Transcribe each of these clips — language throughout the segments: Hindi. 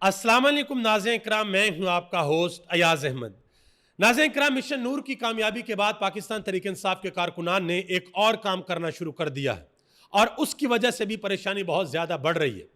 अस्सलाम वालेकुम नाज़रीन इकराम, मैं हूं आपका होस्ट अयाज अहमद। नाज़रीन इकराम, मिशन नूर की कामयाबी के बाद पाकिस्तान तहरीक इंसाफ के कारकुनान ने एक और काम करना शुरू कर दिया है और उसकी वजह से भी परेशानी बहुत ज़्यादा बढ़ रही है।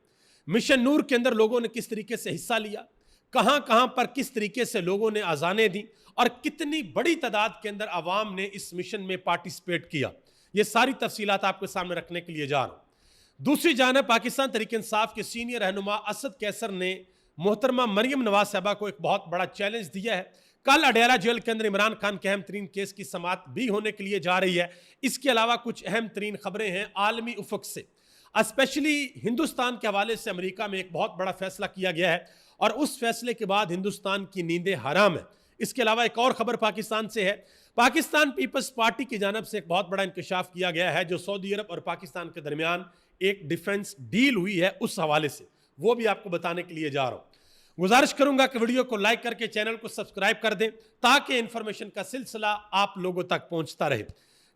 मिशन नूर के अंदर लोगों ने किस तरीके से हिस्सा लिया, कहां कहां पर किस तरीके से लोगों ने अजानें दी और कितनी बड़ी तादाद के अंदर आवाम ने इस मिशन में पार्टिसिपेट किया, ये सारी तफसीलात आपके सामने रखने के लिए जा रहा हूं। दूसरी जानब पाकिस्तान तहरीक इंसाफ के सीनियर रहनुमा असद कैसर ने मोहतरमा मरियम नवाज साहबा को एक बहुत बड़ा चैलेंज दिया है। कल अडयाला जेल के अंदर इमरान खान के अहम तरीन केस की समाअत भी होने के लिए जा रही है। इसके अलावा कुछ अहम तरीन खबरें हैं आलमी उफक से, स्पेशली हिंदुस्तान के हवाले से अमेरिका में एक बहुत बड़ा फैसला किया गया है और उस फैसले के बाद हिंदुस्तान की नींदें हराम है। इसके अलावा एक और खबर पाकिस्तान से है। पाकिस्तान पीपल्स पार्टी की जानब से एक बहुत बड़ा इंकशाफ किया गया है जो सऊदी अरब और पाकिस्तान के दरमियान एक डिफेंस डील हुई है, उस हवाले से वो भी आपको बताने के लिए जा रहा हूं। गुजारिश करूंगा कि वीडियो को लाइक करके चैनल को सब्सक्राइब कर दें ताकि इंफॉर्मेशन का सिलसिला आप लोगों तक पहुंचता रहे।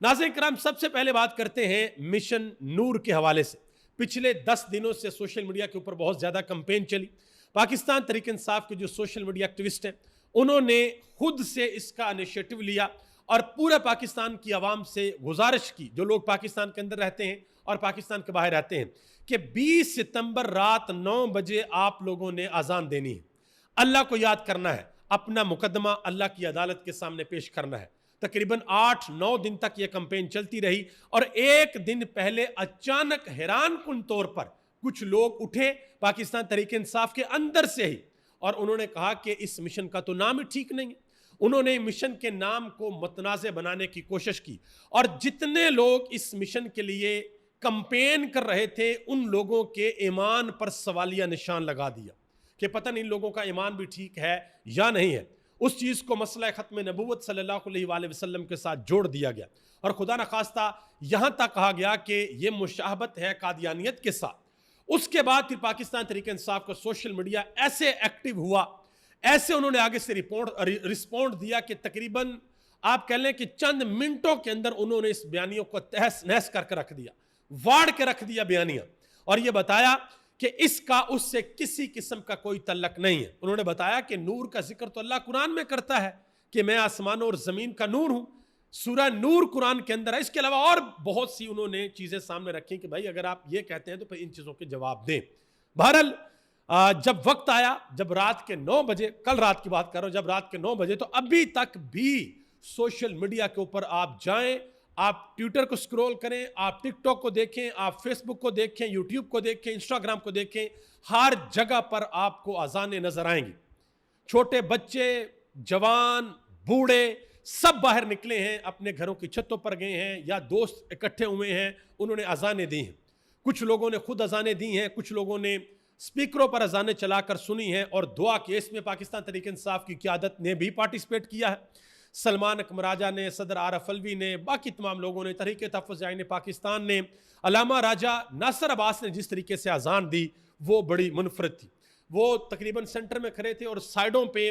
नाज़रीन किराम, सबसे पहले बात करते हैं मिशन नूर के हवाले से। पिछले 10 दिनों से सोशल मीडिया के ऊपर बहुत ज्यादा कैंपेन चली। पाकिस्तान तहरीक इंसाफ के जो सोशल मीडिया एक्टिविस्ट हैं उन्होंने खुद से इसका इनिशिएटिव लिया और पूरे पाकिस्तान की आवाम से गुजारिश की, जो लोग पाकिस्तान के अंदर रहते हैं और पाकिस्तान के बाहर रहते हैं, कि 20 सितंबर रात 9 बजे आप लोगों ने अजान देनी है, अल्लाह को याद करना है, अपना मुकदमा अल्लाह की अदालत के सामने पेश करना है। तकरीबन 8-9 दिन तक यह कैंपेन चलती रही और एक दिन पहले अचानक हैरान कुन तौर पर कुछ लोग उठे पाकिस्तान तहरीक इंसाफ के अंदर से ही और उन्होंने कहा कि इस मिशन का तो नाम ही ठीक नहीं है। उन्होंने मिशन के नाम को मुतनाज़ बनाने की कोशिश की और जितने लोग इस मिशन के लिए कंपेन कर रहे थे उन लोगों के ईमान पर सवालिया निशान लगा दिया कि पता नहीं इन लोगों का ईमान भी ठीक है या नहीं है। उस चीज़ को मसला ख़त्म नबूवत सल्लल्लाहु अलैहि वसल्लम के साथ जोड़ दिया गया और खुदा न खास्ता यहाँ तक कहा गया कि यह मुशाहबत है कादियानियत के साथ। उसके बाद फिर पाकिस्तान तहरीक इंसाफ का सोशल मीडिया ऐसे एक्टिव हुआ, ऐसे उन्होंने आगे से रिस्पॉन्ड दिया कि तकरीबन आप कह लें कि चंद मिनटों के अंदर उन्होंने इस बयानियों को तहस नहस करके रख दिया, वाड़ के रख दिया बयानियां, और यह बताया कि इसका उससे किसी किस्म का कोई तल्लक नहीं है। उन्होंने बताया कि नूर का जिक्र तो अल्लाह कुरान में करता है कि मैं आसमानों और जमीन का नूर हूं, सूरह नूर कुरान के अंदर है। इसके अलावा और बहुत सी उन्होंने चीजें सामने रखी कि भाई अगर आप ये कहते हैं तो फिर इन चीजों के जवाब दें। बहरहाल जब वक्त आया, जब रात के 9 बजे, कल रात की बात कर रहा हूं, जब रात के 9 बजे, तो अभी तक भी सोशल मीडिया के ऊपर आप जाएं, आप ट्विटर को स्क्रॉल करें, आप टिकटॉक को देखें, आप फेसबुक को देखें, यूट्यूब को देखें, इंस्टाग्राम को देखें, हर जगह पर आपको अजानें नजर आएंगी। छोटे बच्चे, जवान, बूढ़े सब बाहर निकले हैं, अपने घरों की छतों पर गए हैं या दोस्त इकट्ठे हुए हैं, उन्होंने अजानें दी हैं। कुछ लोगों ने खुद अजानें दी हैं, कुछ लोगों ने स्पीकरों पर अजानें चलाकर सुनी हैं और दुआ की। इसमें पाकिस्तान तहरीक इंसाफ की क़यादत ने भी पार्टिसिपेट किया है। सलमान अकमराजा ने, सदर आरफ अलवी ने, बाकी तमाम लोगों ने, तहरीक तहफ़्फ़ुज़ आईन पाकिस्तान ने, अलामा राजा नासिर अब्बास ने जिस तरीके से अजान दी वो बड़ी मुनफरद थी। वो तकरीबन सेंटर में खड़े थे और साइडों पे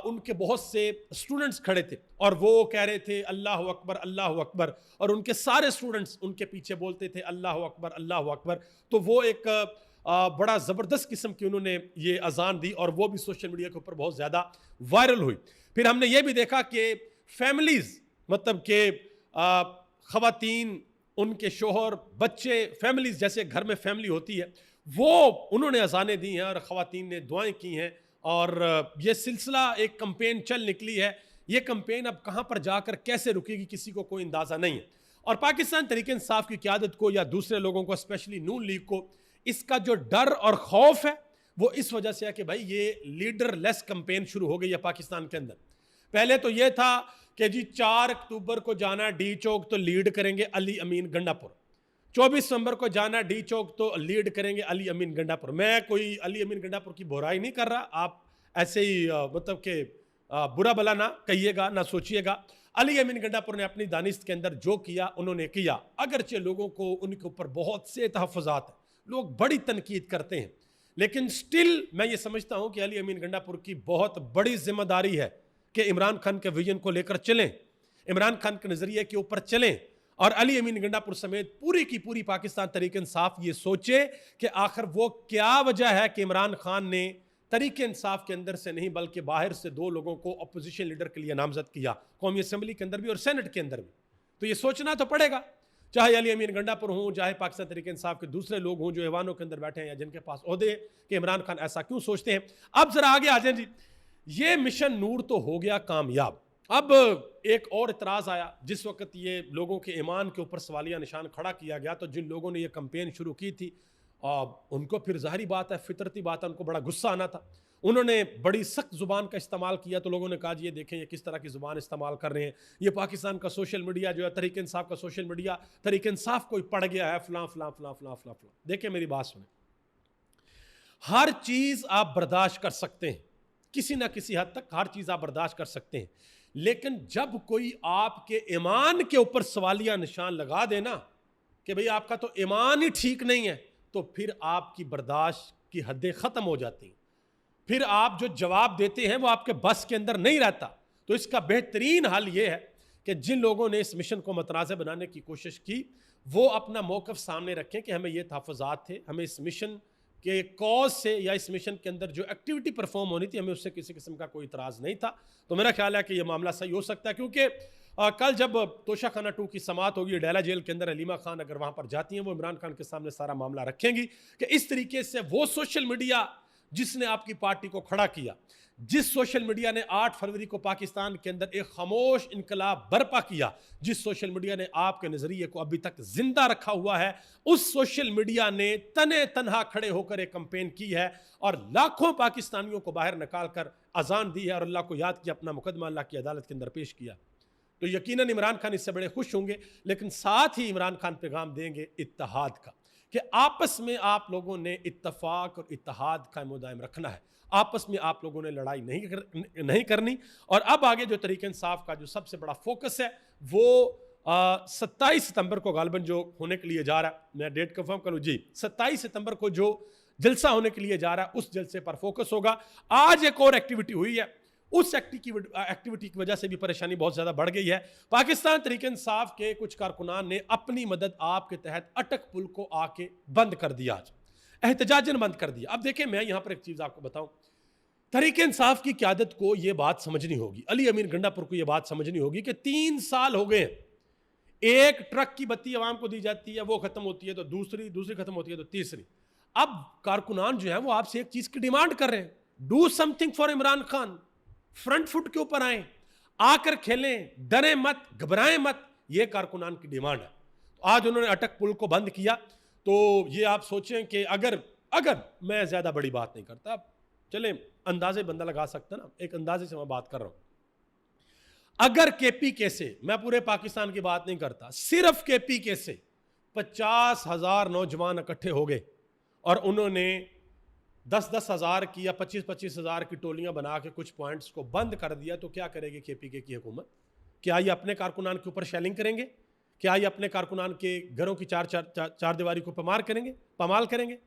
उनके बहुत से स्टूडेंट्स खड़े थे और वो कह रहे थे अल्लाह अकबर अल्लाह अकबर, और उनके सारे स्टूडेंट्स उनके पीछे बोलते थे अल्लाह अकबर अल्लाह अकबर। तो वो एक बड़ा ज़बरदस्त किस्म की उन्होंने ये अजान दी और वो भी सोशल मीडिया के ऊपर बहुत ज़्यादा वायरल हुई। फिर हमने ये भी देखा कि फैमिलीज, मतलब कि ख़वातीन, उनके शोहर, बच्चे, फैमिलीज, जैसे घर में फैमिली होती है, वो उन्होंने अजानें दी हैं और ख़वातीन ने दुआएं की हैं और ये सिलसिला एक कंपेन चल निकली है। ये कंपेन अब कहाँ पर जाकर कैसे रुकेगी किसी को कोई अंदाज़ा नहीं है। और पाकिस्तान तहरीक इंसाफ की क़यादत को या दूसरे लोगों को, स्पेशली नून लीग को, इसका जो डर और खौफ है वो इस वजह से है कि भाई ये लीडर लेस कंपेन शुरू हो गई है पाकिस्तान के अंदर। पहले तो ये था कि जी 4 अक्टूबर को जाना डी चौक तो लीड करेंगे अली अमीन गंडापुर, 24 नवंबर को जाना डी चौक तो लीड करेंगे अली अमीन गंडापुर। मैं कोई अली अमीन गंडापुर की बुराई नहीं कर रहा, आप ऐसे ही मतलब कि बुरा भला ना कहिएगा, ना सोचिएगा। अली अमीन गंडापुर ने अपनी दानिश के अंदर जो किया उन्होंने किया, अगरचे लोगों को उनके ऊपर बहुत से तहफ़्फ़ुज़ात हैं, लोग बड़ी तनकीद करते हैं, लेकिन स्टिल मैं ये समझता हूं कि अली अमीन गंडापुर की बहुत बड़ी जिम्मेदारी है कि इमरान खान के विजन को लेकर चलें, इमरान खान के नजरिए के ऊपर चलें और अली अमीन गंडापुर समेत पूरी की पूरी पाकिस्तान तहरीक इंसाफ ये सोचे कि आखिर वो क्या वजह है कि इमरान खान ने तरीके इंसाफ के अंदर से नहीं बल्कि बाहर से 2 लोगों को अपोजिशन लीडर के लिए नामजद किया, कौमी असेंबली के अंदर भी और सेनेट के अंदर भी। तो ये सोचना तो पड़ेगा, चाहे अली अमीन गंडापुर हों, चाहे पाकिस्तान तरीके इंसाफ के दूसरे लोग हों जो ऐवानों के अंदर बैठे हैं या जिनके पास ओहदे, कि इमरान खान ऐसा क्यों सोचते हैं। अब जरा आगे आ जाए जी। ये मिशन नूर तो हो गया कामयाब। अब एक और इतराज़ आया जिस वक्त ये लोगों के ईमान के ऊपर सवालिया निशान खड़ा किया गया, तो जिन लोगों ने ये कैंपेन शुरू की थी उनको फिर ज़ाहिरी बात है, फितरती बात है, उनको बड़ा गुस्सा आना था। उन्होंने बड़ी सख्त ज़ुबान का इस्तेमाल किया, तो लोगों ने कहा जी ये देखें ये किस तरह की ज़ुबान इस्तेमाल कर रहे हैं, ये पाकिस्तान का सोशल मीडिया जो है, तरीके इंसाफ का सोशल मीडिया, तरीके इंसाफ कोई पड़ गया है, फलां फलां फलां फलां फलां फलां। देखें मेरी बात सुने, हर चीज़ आप बर्दाश्त कर सकते हैं, किसी ना किसी हद तक हर चीज़ आप बर्दाश्त कर सकते हैं, लेकिन जब कोई आपके ईमान के ऊपर सवालिया निशान लगा देना कि भाई आपका तो ईमान ही ठीक नहीं है, तो फिर आपकी बर्दाश्त की हदें ख़त्म हो जाती हैं। फिर आप जो जवाब देते हैं वो आपके बस के अंदर नहीं रहता। तो इसका बेहतरीन हल ये है कि जिन लोगों ने इस मिशन को मतनाज़ बनाने की कोशिश की वो अपना मौक़िफ़ सामने रखें कि हमें ये तहफ़्फ़ुज़ात थे, हमें इस मिशन के कॉज से या इस मिशन के अंदर जो एक्टिविटी परफॉर्म होनी थी हमें उससे किसी किस्म का कोई इतराज़ नहीं था। तो मेरा ख्याल है कि ये मामला सही हो सकता है, क्योंकि कल जब तोशा खाना 2 की समात होगी डेला जेल के अंदर, अलीमा खान अगर वहाँ पर जाती हैं वो इमरान खान के सामने सारा मामला रखेंगी कि इस तरीके से वो सोशल मीडिया जिसने आपकी पार्टी को खड़ा किया, जिस सोशल मीडिया ने 8 फरवरी को पाकिस्तान के अंदर एक खामोश इनकलाब बर्पा किया, जिस सोशल मीडिया ने आपके नज़रिए को अभी तक जिंदा रखा हुआ है, उस सोशल मीडिया ने तने तनहा खड़े होकर एक कैंपेन की है और लाखों पाकिस्तानियों को बाहर निकाल कर अजान दी है और अल्लाह को याद किया, अपना मुकदमा अल्लाह की अदालत के अंदर पेश किया। तो यकीनन इमरान खान इससे बड़े खुश होंगे, लेकिन साथ ही इमरान खान पैगाम देंगे इत्तेहाद का कि आपस में आप लोगों ने इत्तफाक और इत्तेहाद कायम दायम रखना है, आपस में आप लोगों ने लड़ाई नहीं करनी। और अब आगे जो तरीके इंसाफ का जो सबसे बड़ा फोकस है वो 27 सितंबर को गालिबन जो होने के लिए जा रहा है, मैं डेट कंफर्म करूँ जी, 27 सितंबर को जो जलसा होने के लिए जा रहा है उस जलसे पर फोकस होगा। आज एक और एक्टिविटी हुई है, उस एक्टिविटी की वजह से भी परेशानी बहुत ज़्यादा बढ़ गई है। पाकिस्तान तरीके इंसाफ के कुछ कारकुनान ने अपनी मदद आपके तहत अटक पुल को आके बंद कर दिया, आज एहतजाजन बंद कर दिया। अब देखें मैं यहाँ पर एक चीज़ आपको बताऊँ, तरीके इंसाफ की क़यादत को ये बात समझनी होगी, अली अमीन गंडापुर को ये बात समझनी होगी कि 3 साल हो गए, एक ट्रक की बत्ती अवाम को दी जाती है, वो ख़त्म होती है तो दूसरी ख़त्म होती है तो तीसरी। अब कारकुनान जो है वो आपसे एक चीज़ की डिमांड कर रहे हैं, do something for Imran Khan, front foot के ऊपर आए, आकर खेलें, डरे मत, घबराएं मत, ये कारकुनान की डिमांड है। तो आज उन्होंने अटक पुल को बंद किया। तो ये आप सोचें कि अगर मैं ज़्यादा बड़ी बात नहीं करता, चलें अंदाजे बंदा लगा सकता ना, एक अंदाजे से मैं बात कर रहा हूँ, अगर KPK से, मैं पूरे पाकिस्तान की बात नहीं करता, सिर्फ KPK से 50,000 नौजवान इकट्ठे हो गए और उन्होंने 10-10 हज़ार की या 25-25 हज़ार की टोलियां बना के कुछ पॉइंट्स को बंद कर दिया, तो क्या करेगी KPK की हुकूमत? क्या ये अपने कारकुनान के ऊपर शेलिंग करेंगे? क्या ये अपने कारकुनान के घरों की चार दीवारी को पामाल करेंगे?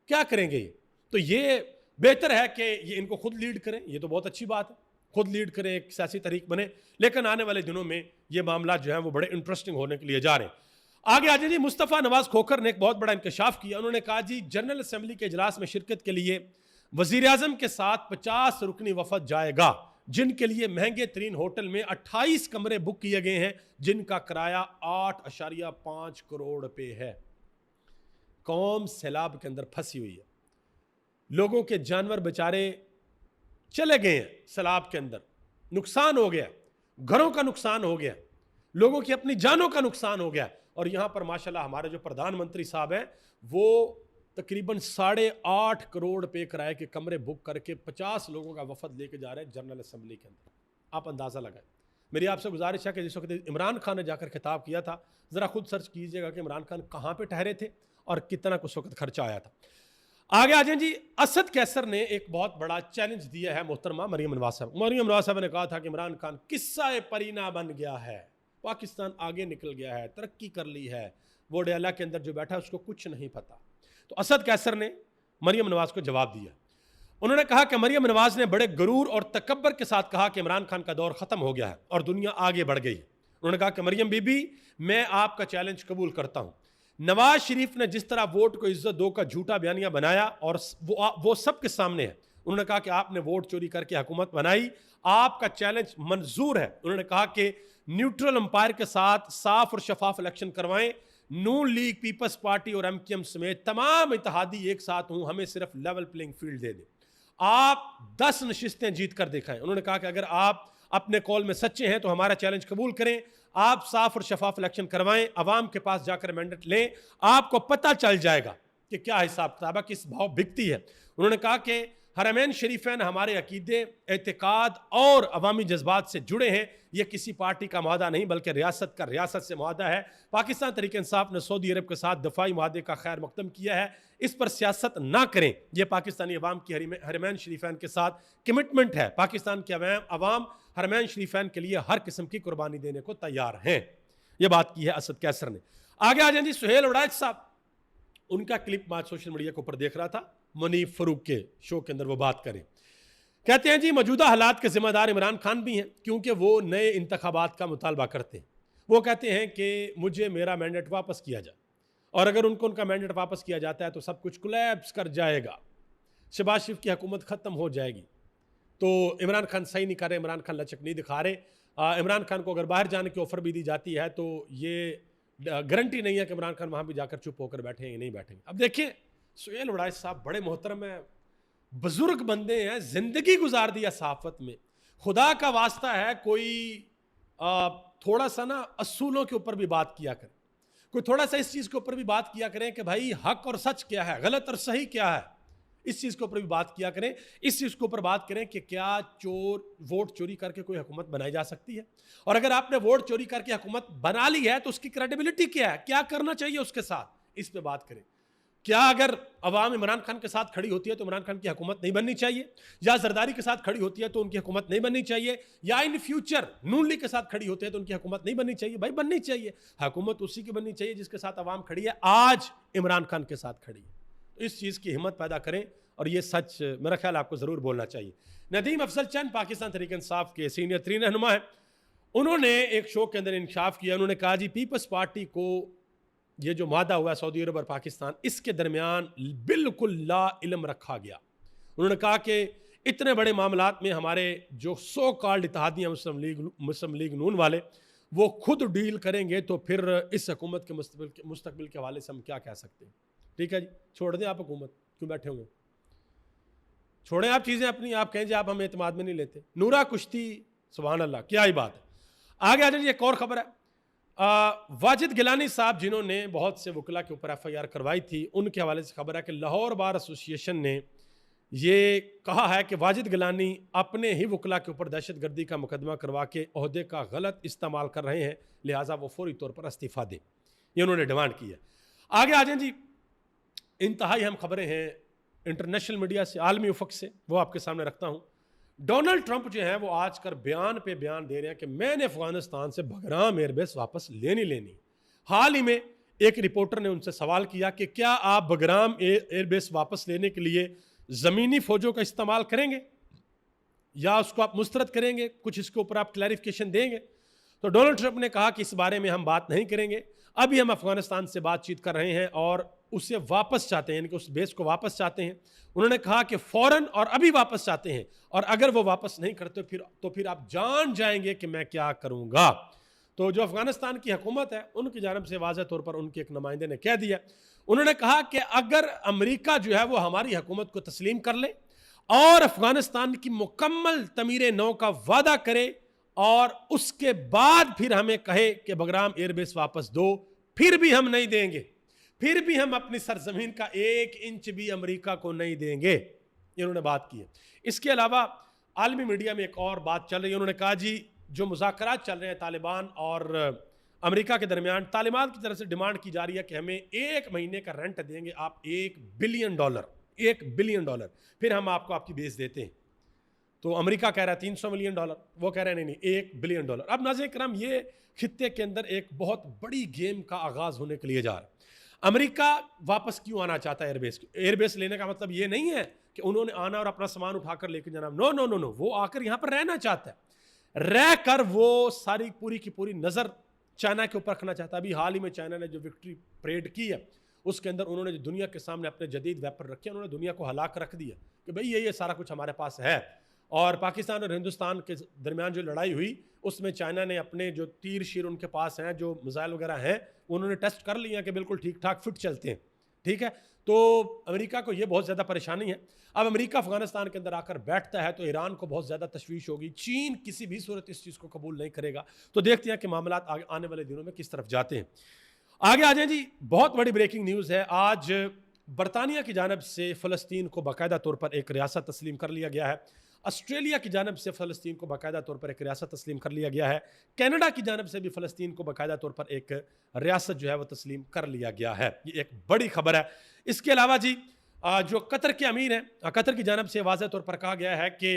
क्या करेंगे ये? तो ये बेहतर है कि ये इनको खुद लीड करें, ये तो बहुत अच्छी बात है, खुद लीड करें, एक सियासी तहरीक बने। लेकिन आने वाले दिनों में ये मामला जो है वो बड़े इंटरेस्टिंग होने के लिए जा रहे हैं। आगे आ जाए जी, मुस्तफ़ा नवाज खोखर ने एक बहुत बड़ा इंकशाफ किया। उन्होंने कहा जी जनरल असेंबली के इजलास में शिरकत के लिए वज़ीर आज़म के साथ 50 रुकनी वफद जाएगा, जिनके लिए महंगे तरीन होटल में 28 कमरे बुक किए गए हैं, जिनका किराया 8.5 करोड़ रुपए है। कौम सैलाब के अंदर फंसी हुई है, लोगों के जानवर बेचारे चले गए हैं सैलाब के अंदर, नुकसान हो गया, घरों का नुकसान हो गया, लोगों की अपनी जानों का नुकसान हो गया। और यहाँ पर माशाल्लाह हमारे जो प्रधानमंत्री साहब हैं वो तकरीबन 8.5 करोड़ रुपए किराए के कमरे बुक करके 50 लोगों का वफद लेके जा रहे हैं जनरल असेंबली के अंदर। आप अंदाज़ा लगाएं। मेरी आपसे गुजारिश है कि जिस वक्त इमरान खान ने जाकर खिताब किया था, ज़रा खुद सर्च कीजिएगा कि इमरान खान कहाँ पर ठहरे थे और कितना उस वक्त खर्चा आया था। आगे आ जाए जी, असद कैसर ने एक बहुत बड़ा चैलेंज दिया है मोहतरमा मरियम नवाज साहब। मरियम नवाज साहब ने कहा था कि इमरान खान किस्सा परीना बन गया है, पाकिस्तान आगे निकल गया है, तरक्की कर ली है, वो डेला के अंदर जो बैठा है उसको कुछ नहीं पता। तो असद कैसर ने मरियम नवाज को जवाब दिया। उन्होंने कहा कि मरियम नवाज ने बड़े गुरूर और तकब्बर के साथ कहा कि इमरान खान का दौर ख़त्म हो गया है और दुनिया आगे बढ़ गई। उन्होंने कहा कि मरियम बीबी, मैं आपका चैलेंज कबूल करता हूँ। नवाज शरीफ ने जिस तरह वोट को इज्जत दो का झूठा बयानिया बनाया और वो सबके सामने है, उन्होंने कहा कि आपने वोट चोरी करके हुकूमत बनाई, आपका चैलेंज मंजूर है। उन्होंने कहा कि न्यूट्रल अंपायर के साथ साफ और शफाफ इलेक्शन करवाएं। नून लीग, पीपल्स पार्टी और एमक्यूएम समेत तमाम इत्तेहादी एक साथ हूं, हमें सिर्फ लेवल प्लेइंग फील्ड दे दें, आप 10 नशिस्तें जीत कर दिखाएं। उन्होंने कहा कि अगर आप अपने कॉल में सच्चे हैं तो हमारा चैलेंज कबूल करें, आप साफ और शफाफ इलेक्शन करवाएं, अवाम के पास जाकर मैंडेट लें, आपको पता चल जाएगा कि क्या हिसाब किताब, किस भाव बिकती है। उन्होंने कहा कि हरमैन शरीफैन हमारे अकीदे, एतकाद और अवामी जज्बात से जुड़े हैं। यह किसी पार्टी का मुआहदा नहीं बल्कि रियासत का रियासत से मुआहदा है। पाकिस्तान तहरीक इंसाफ ने सऊदी अरब के साथ दफाई मुआहदे का खैर मकदम किया है, इस पर सियासत ना करें। यह पाकिस्तानी अवाम की हरमैन शरीफैन के साथ कमिटमेंट है। पाकिस्तान के अवाम हरमैन शरीफैन के लिए हर किस्म की कुर्बानी देने को तैयार हैं। यह बात की है असद कैसर ने। आगे आ जाए जी सुहेल उड़ाइच साहब, उनका क्लिप मैं सोशल मीडिया के ऊपर देख रहा था, मुनीफ फरूक के शो के अंदर वो बात करें। कहते हैं जी मौजूदा हालात के जिम्मेदार इमरान खान भी हैं, क्योंकि वो नए इंतखाबात का मुतालबा करते हैं। वो कहते हैं कि मुझे मेरा मैंडेट वापस किया जाए, और अगर उनको उनका मैंडेट वापस किया जाता है तो सब कुछ कोलैप्स कर जाएगा, शहबाज शरीफ की हुकूमत ख़त्म हो जाएगी। तो इमरान खान सही नहीं कर रहे, इमरान खान लचक नहीं दिखा रहे। इमरान खान को अगर बाहर जाने की ऑफ़र भी दी जाती है तो ये गारंटी नहीं है कि इमरान खान वहाँ भी जाकर चुप होकर बैठेंगे, नहीं बैठेंगे। अब देखिए सुहेल उड़ाइच साहब बड़े मोहतरम हैं, बुजुर्ग बंदे हैं, जिंदगी गुजार दिया सहाफत में। खुदा का वास्ता है कोई थोड़ा सा ना असूलों के ऊपर भी बात किया करें, कोई थोड़ा सा इस चीज़ के ऊपर भी बात किया करें कि भाई हक और सच क्या है, गलत और सही क्या है, इस चीज़ के ऊपर भी बात किया करें। इस चीज़ के ऊपर बात करें कि क्या वोट चोरी करके कोई हुकूमत बनाई जा सकती है, और अगर आपने वोट चोरी करके हुकूमत बना ली है तो उसकी क्रेडिबिलिटी क्या है, क्या करना चाहिए उसके साथ, इस पे बात करें। क्या अगर अवाम इमरान खान के साथ खड़ी होती है तो इमरान खान की हुकूमत नहीं बननी चाहिए, या जरदारी के साथ खड़ी होती है तो उनकी हुकूमत नहीं बननी चाहिए, या इन फ्यूचर नून लीग के साथ खड़ी होती है तो उनकी हुकूमत नहीं बननी चाहिए? भाई बननी चाहिए, हुकूमत उसी की बननी चाहिए जिसके साथ अवाम खड़ी है, आज इमरान खान के साथ खड़ी है। तो इस चीज़ की हिम्मत पैदा करें, और ये सच मेरा ख्याल आपको ज़रूर बोलना चाहिए। नदीम अफजल चंद पाकिस्तान तहरीक इंसाफ के सीनियर तरीन रहनुमा है, उन्होंने एक शो के अंदर इंकशाफ किया। उन्होंने कहा जी पीपल्स पार्टी को ये जो वादा हुआ सऊदी अरब और पाकिस्तान, इसके दरमियान बिल्कुल ला इल्म रखा गया। उन्होंने कहा कि इतने बड़े मामलात में हमारे जो सो कॉल्ड इत्तेहादियाँ मुस्लिम लीग नून वाले वो खुद डील करेंगे, तो फिर इस हुकूमत के मुस्तकबिल के हवाले से हम क्या कह सकते हैं। ठीक है जी, छोड़ दें आप हुकूमत, क्यों बैठे हुए, छोड़ें आप चीज़ें अपनी, आप कहें जी आप हमें एतमाद में नहीं लेते। नूरा कुश्ती, सुभान अल्लाह, क्या ही बात है। आगे आ जाइए, एक और खबर है। वाजिद गिलानी साहब जिन्होंने बहुत से वकला के ऊपर FIR करवाई थी, उनके हवाले से खबर है कि लाहौर बार एसोसिएशन ने ये कहा है कि वाजिद गिलानी अपने ही वकला के ऊपर दहशतगर्दी का मुकदमा करवा के ओहदे का गलत इस्तेमाल कर रहे हैं, लिहाजा वो फौरी तौर पर इस्तीफ़ा दें, ये उन्होंने डिमांड की है। आगे आ जाएं जी, इंतहाई अहम खबरें हैं इंटरनेशनल मीडिया से, आलमी उफक से, वो आपके सामने रखता हूँ। डोनाल्ड ट्रंप जो है वो आजकल बयान पे बयान दे रहे हैं कि मैंने अफगानिस्तान से बगराम एयरबेस वापस लेनी। हाल ही में एक रिपोर्टर ने उनसे सवाल किया कि क्या आप बगराम एयरबेस वापस लेने के लिए ज़मीनी फ़ौजों का इस्तेमाल करेंगे या उसको आप मुस्तरद करेंगे, कुछ इसके ऊपर आप क्लैरिफिकेशन देंगे? तो डोनाल्ड ट्रंप ने कहा कि इस बारे में हम बात नहीं करेंगे, अभी हम अफगानिस्तान से बातचीत कर रहे हैं और उसे वापस चाहते हैं, यानी कि उस बेस को वापस चाहते हैं। उन्होंने कहा कि फ़ौरन और अभी वापस चाहते हैं, और अगर वो वापस नहीं करते फिर आप जान जाएंगे कि मैं क्या करूँगा। तो जो अफगानिस्तान की हुकूमत है उनकी जानब से वाज़ह तौर पर उनके एक नुमाइंदे ने कह दिया, उन्होंने कहा कि अगर अमेरिका जो है वो हमारी हुकूमत को तस्लीम कर ले और अफगानिस्तान की मुकम्मल तमीर नौ का वादा करे और उसके बाद फिर हमें कहे कि बगराम एयरबेस वापस दो, फिर भी हम नहीं देंगे, फिर भी हम अपनी सरजमीन का 1 इंच भी अमेरिका को नहीं देंगे। इन्होंने बात की है। इसके अलावा आलमी मीडिया में एक और बात चल रही है। उन्होंने कहा जी जो मुज़ाकरात चल रहे हैं तालिबान और अमेरिका के दरमियान, तालिबान की तरफ से डिमांड की जा रही है कि हमें 1 महीने का रेंट देंगे आप $1 बिलियन, फिर हम आपको आपकी बेस देते हैं। तो अमेरिका कह रहा है $300 मिलियन, वो कह रहे हैं नहीं $1 बिलियन। अब नाज़रीन किराम, ये खित्ते के अंदर एक बहुत बड़ी गेम का आगाज़ होने के लिए जा रहा है। अमेरिका वापस क्यों आना चाहता है एयरबेस? एयरबेस लेने का मतलब ये नहीं है कि उन्होंने आना और अपना सामान उठाकर लेकर जाना। नो, वो आकर यहाँ पर रहना चाहता है, रह कर वो सारी पूरी की पूरी नज़र चाइना के ऊपर रखना चाहता है। अभी हाल ही में चाइना ने जो विक्ट्री परेड की है उसके अंदर उन्होंने जो दुनिया के सामने अपने जदीद वेपन रखे, उन्होंने दुनिया को हलाक रख दिया कि भाई ये सारा कुछ हमारे पास है। और पाकिस्तान और हिंदुस्तान के दरमियान जो लड़ाई हुई उसमें चाइना ने अपने जो तीर शीर उनके पास हैं, जो मिसाइल वगैरह हैं, उन्होंने टेस्ट कर लिया कि बिल्कुल ठीक ठाक फिट चलते हैं। ठीक है, तो अमेरिका को ये बहुत ज़्यादा परेशानी है। अब अमेरिका अफगानिस्तान के अंदर आकर बैठता है तो ईरान को बहुत ज़्यादा तशवीश होगी, चीन किसी भी सूरत इस चीज़ को कबूल नहीं करेगा। तो देखते हैं कि मामला आने वाले दिनों में किस तरफ जाते हैं। आगे आ जाए जी, बहुत बड़ी ब्रेकिंग न्यूज़ है। आज बरतानिया की जानब से फ़लस्तीन को बाकायदा तौर पर एक रियासत तस्लीम कर लिया गया है। ऑस्ट्रेलिया की जानब से फ़लस्तीन को बाकायदा तौर पर एक रियासत तस्लीम कर लिया गया है। कनाडा की जानब से भी फ़लस्तीन को बाकायदा तौर पर एक रियासत जो है वो तस्लीम कर लिया गया है। ये एक बड़ी खबर है। इसके अलावा जी जो कतर के अमीर हैं, कतर की जानब से वाज़ेह तौर पर कहा गया है कि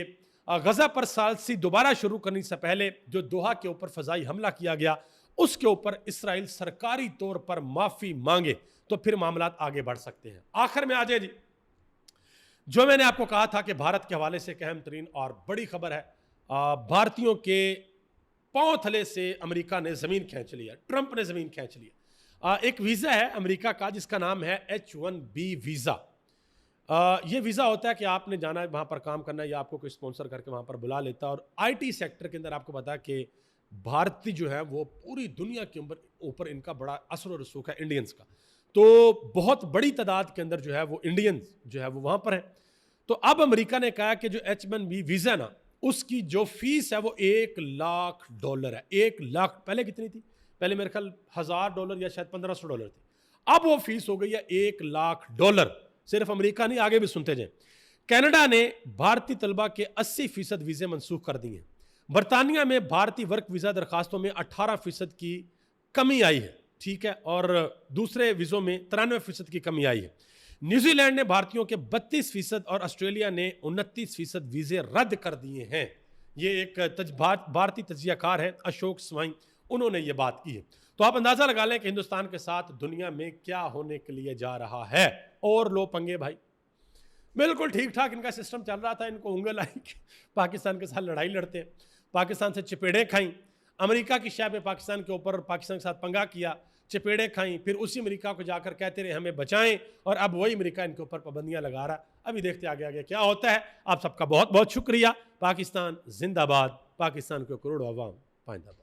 गज़ा पर सालसी दोबारा शुरू करने से पहले जो दोहा के ऊपर फ़ज़ाई हमला किया गया उसके ऊपर इसराइल सरकारी तौर पर माफ़ी मांगे तो फिर मामला आगे बढ़ सकते हैं। आखिर में आ जाए जी, जो मैंने आपको कहा था कि भारत के हवाले से एक अहम तरीन और बड़ी खबर है। भारतीयों के पांव थले से अमेरिका ने ज़मीन खींच लिया, ट्रंप ने ज़मीन खींच लिया। एक वीज़ा है अमेरिका का जिसका नाम है H1B वीज़ा। ये वीज़ा होता है कि आपने जाना है वहाँ पर काम करना है या आपको कोई स्पॉन्सर करके वहाँ पर बुला लेता है। और IT सेक्टर के अंदर आपको पता है कि भारतीय जो है वो पूरी दुनिया के ऊपर इनका बड़ा असर और रसूख है इंडियंस का। तो बहुत बड़ी तादाद के अंदर जो है वो इंडियंस जो है वो वहाँ पर है। तो अब अमेरिका ने कहा कि जो H1B वीज़ा ना उसकी जो फीस है वो $1,00,000 है। 1,00,000 पहले कितनी थी? पहले मेरे ख्याल $1,000 या शायद $1,500 थी। अब वो फीस हो गई है $1,00,000। सिर्फ अमेरिका नहीं, आगे भी सुनते जाएं। कनाडा ने भारतीय तलबा के 80% वीज़े मनसूख कर दिए हैं। बरतानिया में भारतीय वर्क वीज़ा दरखास्तों में 18% की कमी आई है। ठीक है, और दूसरे वीज़ों में 93% की कमी आई है। न्यूजीलैंड ने भारतीयों के 32% और ऑस्ट्रेलिया ने 29% वीज़े रद्द कर दिए हैं। ये एक भारतीय तजियाकार है अशोक स्वाइन, उन्होंने ये बात की है। तो आप अंदाज़ा लगा लें कि हिंदुस्तान के साथ दुनिया में क्या होने के लिए जा रहा है। और लो पंगे भाई, बिल्कुल ठीक ठाक इनका सिस्टम चल रहा था, इनको उंगल आई कि पाकिस्तान के साथ लड़ाई लड़ते हैं, पाकिस्तान से चपेड़े खाई, अमेरिका की शय पे पाकिस्तान के ऊपर पाकिस्तान के साथ पंगा किया, चपेड़े खाई, फिर उसी अमेरिका को जाकर कहते रहे हमें बचाएं, और अब वही अमेरिका इनके ऊपर पाबंदियां लगा रहा। अभी देखते आगे आगे क्या होता है। आप सबका बहुत बहुत शुक्रिया। पाकिस्तान जिंदाबाद, पाकिस्तान के करोड़ों अवाम पाइंदाबाद।